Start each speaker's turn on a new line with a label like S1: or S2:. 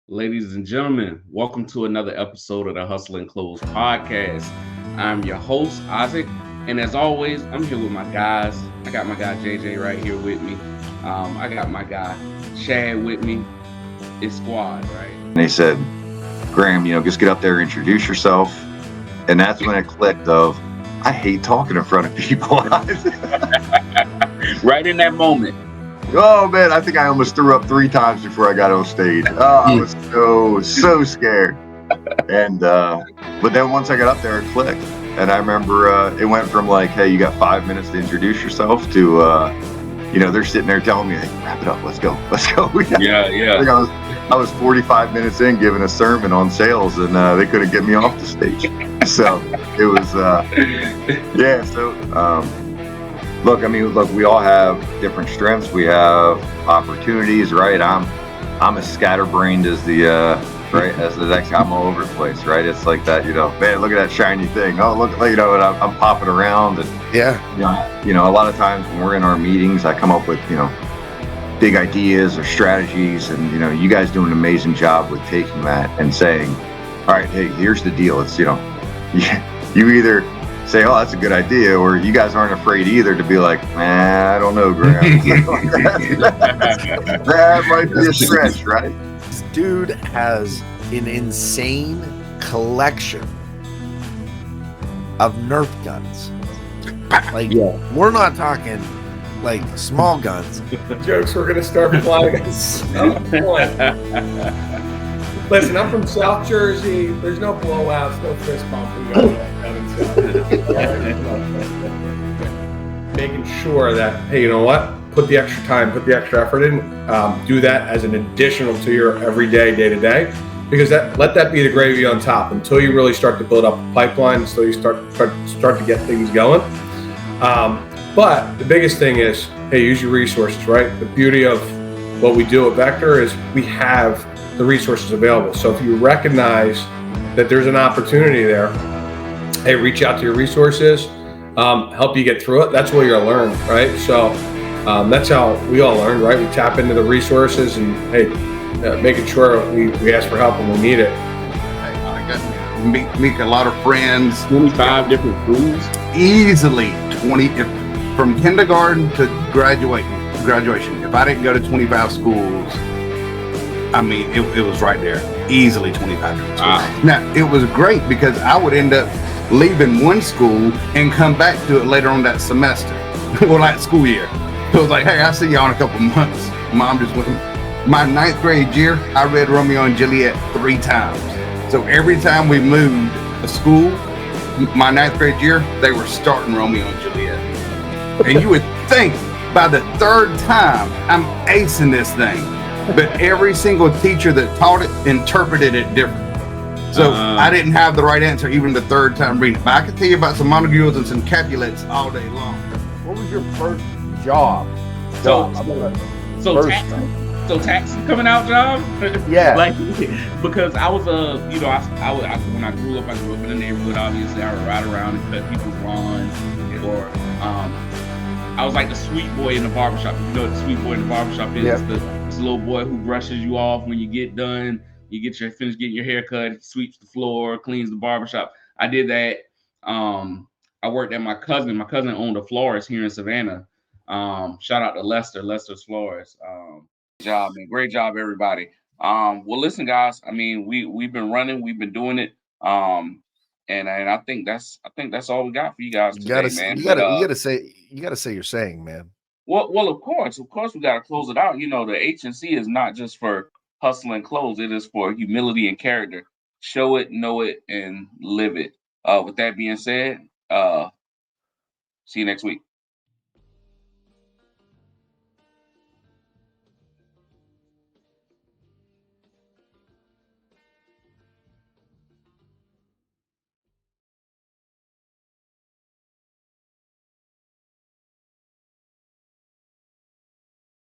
S1: Ladies and gentlemen, welcome to another episode of the Hustle and Close podcast. I'm your host, Isaac, and as always, I'm here with my guys. I got my guy JJ right here with me. I got my guy Chad with me. It's squad, right?
S2: And he said, Graham, just get up there, introduce yourself. And that's when it clicked of, I hate talking in front of people.
S1: Right in that moment.
S2: Oh, man, I think I almost threw up 3 times before I got on stage. Oh, I was so scared. And but then once I got up there, it clicked. And I remember it went from like, hey, you got 5 minutes to introduce yourself to, they're sitting there telling me, hey, wrap it up, let's go.
S1: Yeah.
S2: I was 45 minutes in giving a sermon on sales, and they couldn't get me off the stage. So it was, Look, we all have different strengths. We have opportunities, right? I'm as scatterbrained as the next guy. I'm all over the place, right? It's like that, man, look at that shiny thing. Oh, look, and I'm popping around, and a lot of times when we're in our meetings, I come up with, big ideas or strategies, and you guys do an amazing job with taking that and saying, all right, hey, here's the deal. It's you either say, oh, that's a good idea, or you guys aren't afraid either to be like, man, I don't know, Graham. That might be a stretch, right?
S3: This dude has an insane collection of Nerf guns. We're not talking like small guns.
S4: Jokes we're gonna start flying at some point. Listen, I'm from South Jersey. There's no blowouts, no fist bumping going on in Making sure that, hey, you know what? Put the extra time, put the extra effort in. Do that as an additional to your everyday, day to day, because let that be the gravy on top until you really start to build up a pipeline, until you start to get things going. But the biggest thing is, hey, use your resources, right? The beauty of what we do at Vector is we have the resources available. So if you recognize that there's an opportunity there, hey, reach out to your resources, help you get through it. That's where you'll learn, right? So that's how we all learn, right? We tap into the resources and, hey, making sure we ask for help when we need it.
S5: I got make a lot of friends.
S1: 25 different schools?
S5: Easily 20, from kindergarten to graduation. If I didn't go to 25 schools, I mean, it was right there. Easily 25 different schools. Wow. Now, it was great because I would end up leaving one school and come back to it later on that semester, or that school year. So it was like, hey, I'll see y'all in a couple months. Mom just went. My 9th grade year, I read Romeo and Juliet 3 times. So every time we moved a school, my 9th grade year, they were starting Romeo and Juliet. And you would think by the 3rd time, I'm acing this thing. But every single teacher that taught it interpreted it different. So I didn't have the right answer even the 3rd time reading it. But I could tell you about some Montagues and some Capulets all day long.
S3: What was your first job?
S1: So taxes coming out job?
S3: Yeah.
S1: Because I was when I grew up in the neighborhood. Obviously, I would ride around and cut people's lawns, or I was like the sweet boy in the barbershop. If you know what the sweet boy in the barbershop is, it's the little boy who brushes you off when you get done. You finish getting your hair cut, sweeps the floor, cleans the barbershop. I did that. I worked at my cousin. My cousin owned a florist here in Savannah. Shout out to Lester's Florist. Great job, everybody. Well, listen, guys. I mean, we've been running, we've been doing it. And I think that's all we got for you guys today, man.
S3: You gotta say your saying, man.
S1: Well, of course, we gotta close it out. The H&C is not just for hustle and close; it is for humility and character. Show it, know it, and live it. With that being said, see you next week.